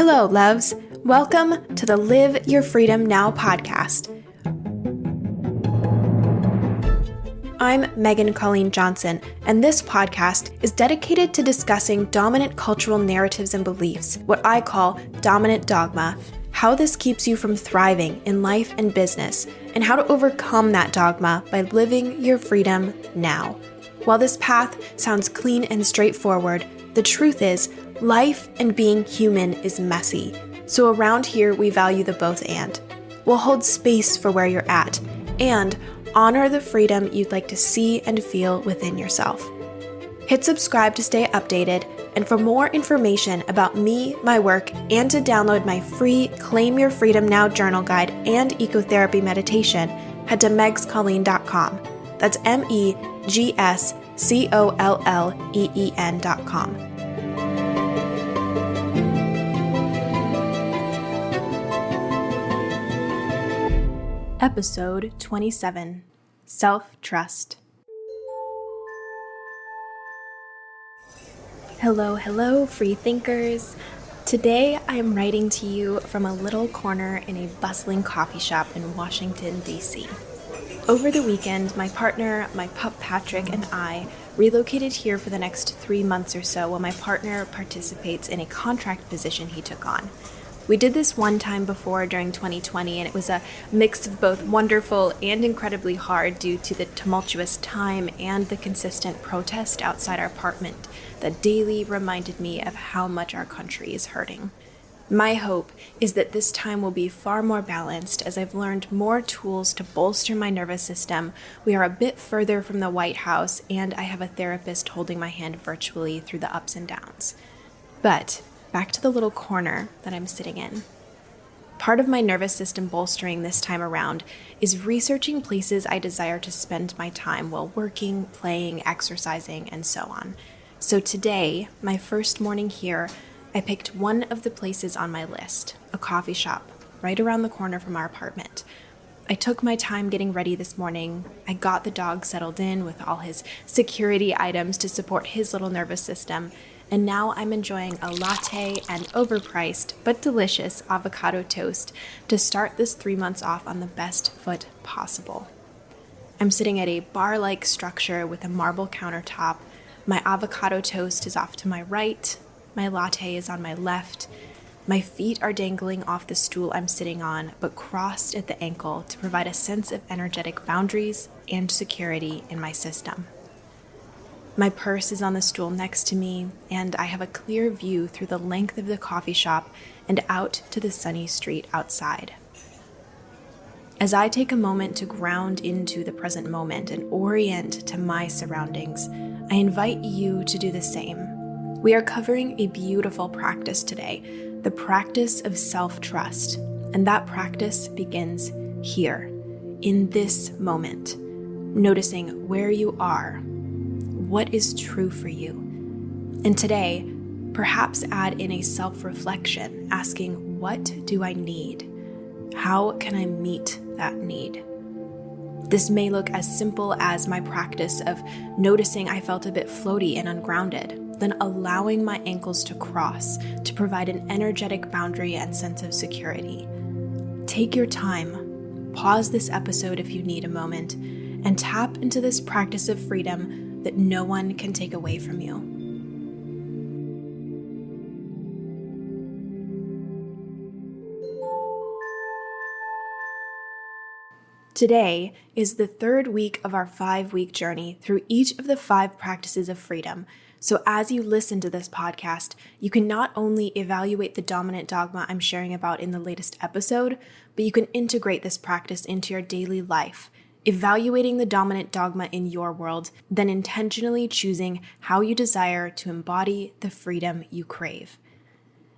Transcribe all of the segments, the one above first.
Hello, loves. Welcome to the Live Your Freedom Now podcast. I'm Megan Colleen Johnson, and this podcast is dedicated to discussing dominant cultural narratives and beliefs, what I call dominant dogma, how this keeps you from thriving in life and business, and how to overcome that dogma by living your freedom now. While this path sounds clean and straightforward, the truth is, life and being human is messy. So around here, we value the both and. We'll hold space for where you're at and honor the freedom you'd like to see and feel within yourself. Hit subscribe to stay updated, and for more information about me, my work, and to download my free Claim Your Freedom Now journal guide and ecotherapy meditation, head to megscolleen.com. That's megscolleen.com. Episode 27, Self-Trust. Hello, free thinkers. Today I am writing to you from a little corner in a bustling coffee shop in Washington, D.C. Over the weekend, my partner, my pup Patrick, and I relocated here for the next 3 months or so while my partner participates in a contract position he took on. We did this one time before during 2020, and it was a mix of both wonderful and incredibly hard due to the tumultuous time and the consistent protest outside our apartment that daily reminded me of how much our country is hurting. My hope is that this time will be far more balanced as I've learned more tools to bolster my nervous system. We are a bit further from the White House, and I have a therapist holding my hand virtually through the ups and downs. But back to the little corner that I'm sitting in. Part of my nervous system bolstering this time around is researching places I desire to spend my time while working, playing, exercising, and so on. So today, my first morning here, I picked one of the places on my list, a coffee shop, right around the corner from our apartment. I took my time getting ready this morning. I got the dog settled in with all his security items to support his little nervous system, and now I'm enjoying a latte and overpriced but delicious avocado toast to start this 3 months off on the best foot possible. I'm sitting at a bar-like structure with a marble countertop. My avocado toast is off to my right. My latte is on my left. My feet are dangling off the stool I'm sitting on, but crossed at the ankle to provide a sense of energetic boundaries and security in my system. My purse is on the stool next to me, and I have a clear view through the length of the coffee shop and out to the sunny street outside. As I take a moment to ground into the present moment and orient to my surroundings, I invite you to do the same. We are covering a beautiful practice today, the practice of self-trust, and that practice begins here, in this moment, noticing where you are, what is true for you. And today, perhaps add in a self-reflection, asking, what do I need? How can I meet that need? This may look as simple as my practice of noticing I felt a bit floaty and ungrounded, then allowing my ankles to cross to provide an energetic boundary and sense of security. Take your time, pause this episode if you need a moment, and tap into this practice of freedom that no one can take away from you. Today is the third week of our 5-week journey through each of the 5 practices of freedom. So as you listen to this podcast, you can not only evaluate the dominant dogma I'm sharing about in the latest episode, but you can integrate this practice into your daily life, evaluating the dominant dogma in your world, then intentionally choosing how you desire to embody the freedom you crave.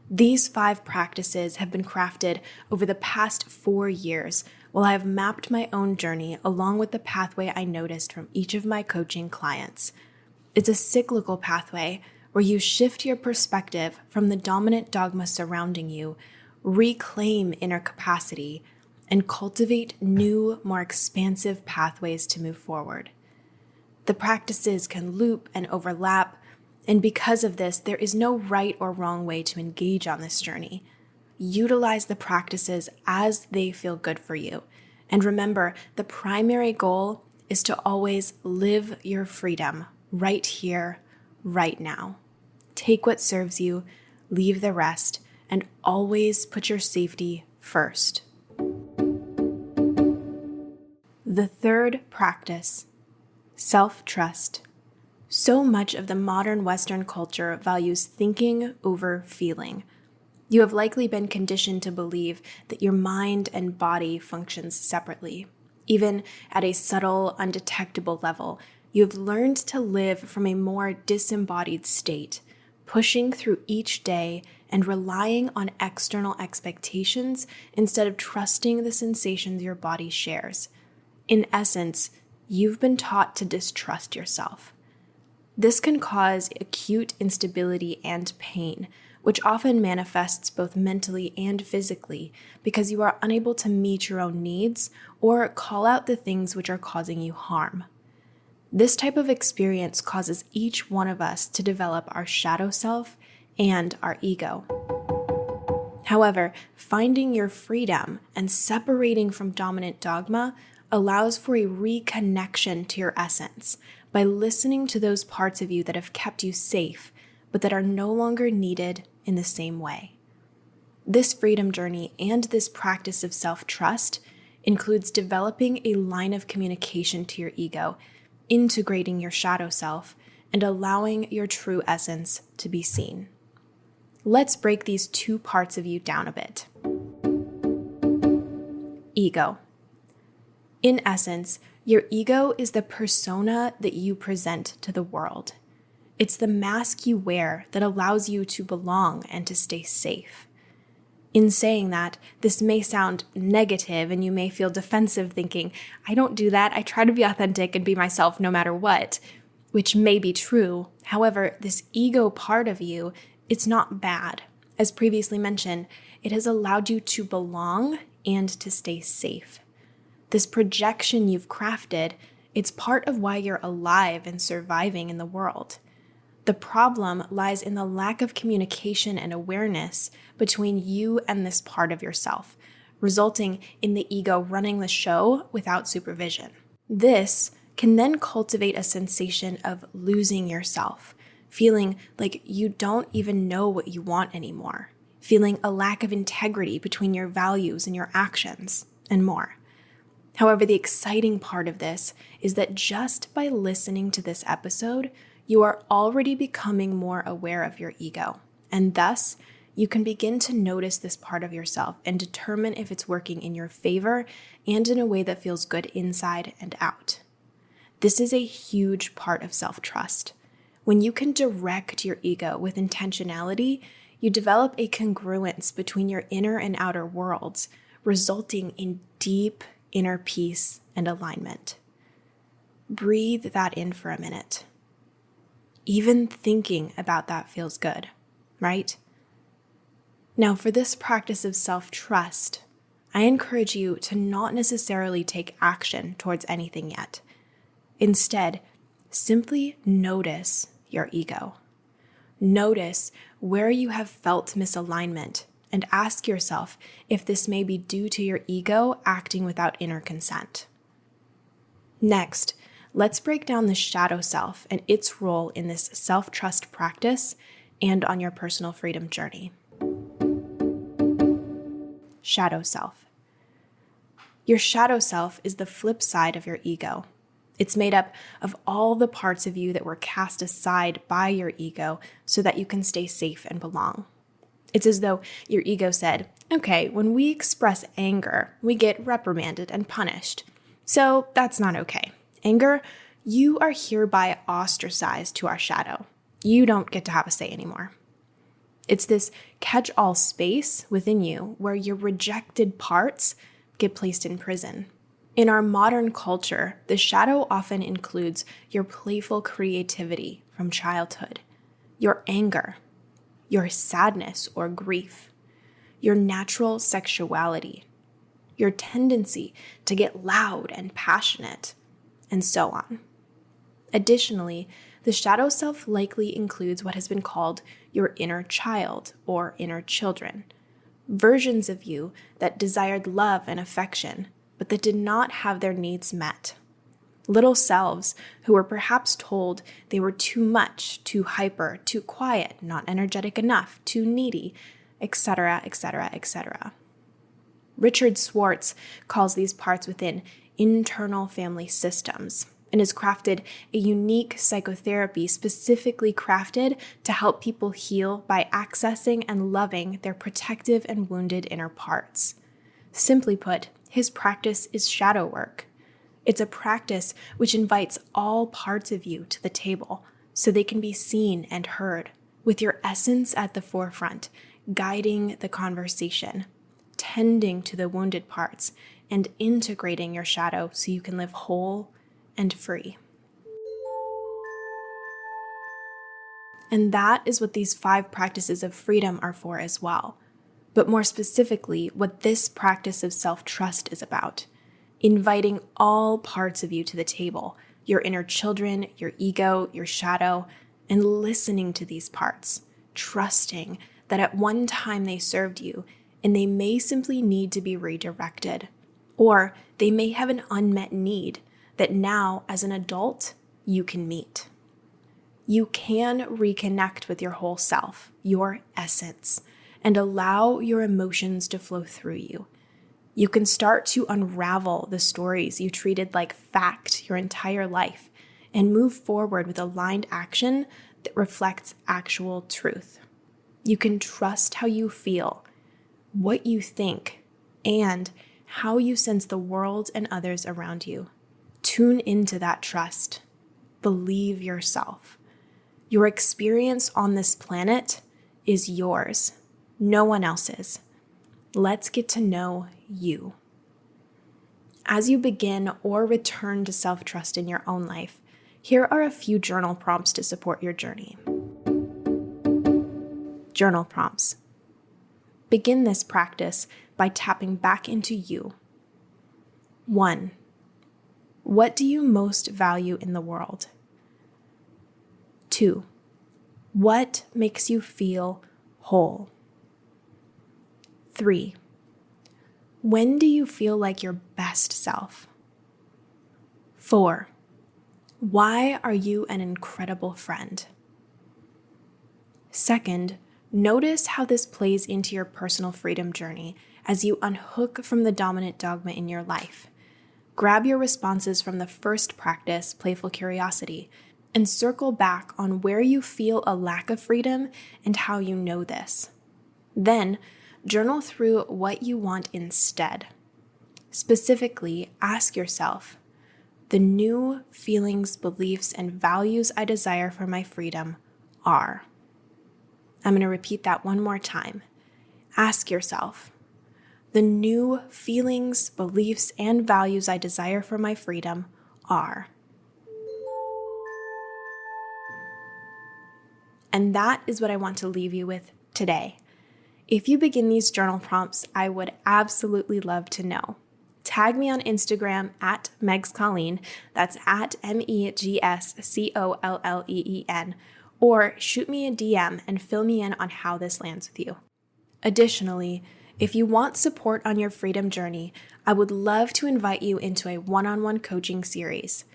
These 5 practices have been crafted over the past 4 years while I have mapped my own journey along with the pathway I noticed from each of my coaching clients. It's a cyclical pathway where you shift your perspective from the dominant dogma surrounding you, reclaim inner capacity, and cultivate new, more expansive pathways to move forward. The practices can loop and overlap, and because of this, there is no right or wrong way to engage on this journey. utilize the practices as they feel good for you. And remember, the primary goal is to always live your freedom right here, right now. Take what serves you, leave the rest, and always put your safety first. The third practice, self-trust. So much of the modern Western culture values thinking over feeling. You have likely been conditioned to believe that your mind and body functions separately. Even at a subtle, undetectable level, you have learned to live from a more disembodied state, pushing through each day and relying on external expectations instead of trusting the sensations your body shares. In essence, you've been taught to distrust yourself. This can cause acute instability and pain, which often manifests both mentally and physically because you are unable to meet your own needs or call out the things which are causing you harm. This type of experience causes each one of us to develop our shadow self and our ego. However, finding your freedom and separating from dominant dogma allows for a reconnection to your essence by listening to those parts of you that have kept you safe, but that are no longer needed in the same way. This freedom journey and this practice of self-trust includes developing a line of communication to your ego, integrating your shadow self, and allowing your true essence to be seen. Let's break these two parts of you down a bit. Ego. In essence, your ego is the persona that you present to the world. It's the mask you wear that allows you to belong and to stay safe. In saying that, this may sound negative and you may feel defensive thinking, I don't do that. I try to be authentic and be myself no matter what, which may be true. However, this ego part of you, it's not bad. As previously mentioned, it has allowed you to belong and to stay safe. This projection you've crafted, it's part of why you're alive and surviving in the world. The problem lies in the lack of communication and awareness between you and this part of yourself, resulting in the ego running the show without supervision. This can then cultivate a sensation of losing yourself, feeling like you don't even know what you want anymore, feeling a lack of integrity between your values and your actions, and more. However, the exciting part of this is that just by listening to this episode, you are already becoming more aware of your ego, and thus you can begin to notice this part of yourself and determine if it's working in your favor and in a way that feels good inside and out. This is a huge part of self-trust. When you can direct your ego with intentionality, you develop a congruence between your inner and outer worlds, resulting in deep inner peace and alignment. Breathe that in for a minute. Even thinking about that feels good, right? Now, for this practice of self-trust, I encourage you to not necessarily take action towards anything yet. Instead, simply notice your ego. Notice where you have felt misalignment and ask yourself if this may be due to your ego acting without inner consent. Next, let's break down the shadow self and its role in this self-trust practice and on your personal freedom journey. Shadow self. Your shadow self is the flip side of your ego. It's made up of all the parts of you that were cast aside by your ego so that you can stay safe and belong. It's as though your ego said, okay, when we express anger, we get reprimanded and punished. So that's not okay. Anger, you are hereby ostracized to our shadow. You don't get to have a say anymore. It's this catch-all space within you where your rejected parts get placed in prison. In our modern culture, the shadow often includes your playful creativity from childhood, your anger, your sadness or grief, your natural sexuality, your tendency to get loud and passionate, and so on. Additionally, the shadow self likely includes what has been called your inner child or inner children. versions of you that desired love and affection, but that did not have their needs met. Little selves who were perhaps told they were too much, too hyper, too quiet, not energetic enough, too needy, etc., etc., etc. Richard Schwartz calls these parts within internal family systems and has crafted a unique psychotherapy specifically crafted to help people heal by accessing and loving their protective and wounded inner parts. Simply put, his practice is shadow work. It's a practice which invites all parts of you to the table so they can be seen and heard, with your essence at the forefront, guiding the conversation, tending to the wounded parts, and integrating your shadow so you can live whole and free. And that is what these 5 practices of freedom are for as well. But more specifically, what this practice of self-trust is about. Inviting all parts of you to the table, your inner children, your ego, your shadow, and listening to these parts, trusting that at one time they served you, and they may simply need to be redirected. Or they may have an unmet need that now, as an adult, you can meet. You can reconnect with your whole self, your essence, and allow your emotions to flow through you. You can start to unravel the stories you treated like fact your entire life and move forward with aligned action that reflects actual truth. You can trust how you feel, what you think, and how you sense the world and others around you. Tune into that trust. Believe yourself. Your experience on this planet is yours, no one else's. Let's get to know you. As you begin or return to self-trust in your own life, here are a few journal prompts to support your journey. Journal prompts. Begin this practice by tapping back into you. 1. What do you most value in the world? 2. What makes you feel whole? 3. When do you feel like your best self? 4. Why are you an incredible friend? 2nd, notice how this plays into your personal freedom journey as you unhook from the dominant dogma in your life. Grab your responses from the first practice, playful curiosity, and circle back on where you feel a lack of freedom and how you know this. Then, journal through what you want instead. Specifically, ask yourself, the new feelings, beliefs, and values I desire for my freedom are. I'm going to repeat that one more time. Ask yourself, the new feelings, beliefs, and values I desire for my freedom are. And that is what I want to leave you with today. If you begin these journal prompts, I would absolutely love to know. Tag me on Instagram at Megs Colleen, that's at MEGSCOLLEEN, or shoot me a DM and fill me in on how this lands with you. Additionally, if you want support on your freedom journey, I would love to invite you into a one-on-one coaching series.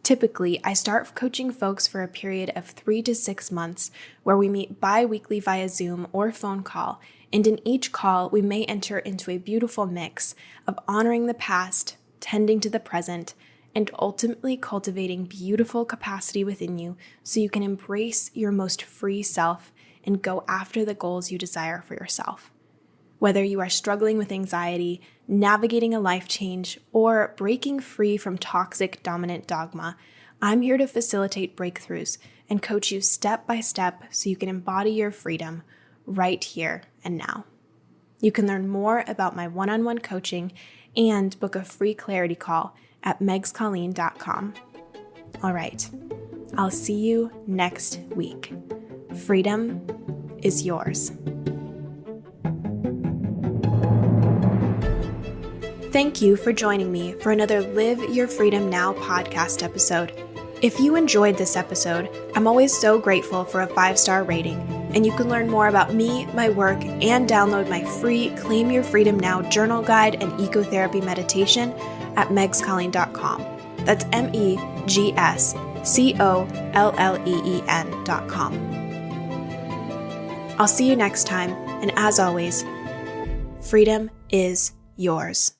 Typically, I start coaching folks for a period of 3 to 6 months where we meet bi-weekly via Zoom or phone call, and in each call, we may enter into a beautiful mix of honoring the past, tending to the present, and ultimately cultivating beautiful capacity within you so you can embrace your most free self and go after the goals you desire for yourself. Whether you are struggling with anxiety, navigating a life change, or breaking free from toxic dominant dogma, I'm here to facilitate breakthroughs and coach you step by step so you can embody your freedom right here and now. You can learn more about my one-on-one coaching and book a free clarity call at megscolleen.com. All right, I'll see you next week. Freedom is yours. Thank you for joining me for another Live Your Freedom Now podcast episode. If you enjoyed this episode, I'm always so grateful for a 5-star rating, And you can learn more about me, my work, and download my free Claim Your Freedom Now journal guide and ecotherapy meditation at megscolleen.com. That's megscolleen.com. I'll see you next time, and as always, freedom is yours.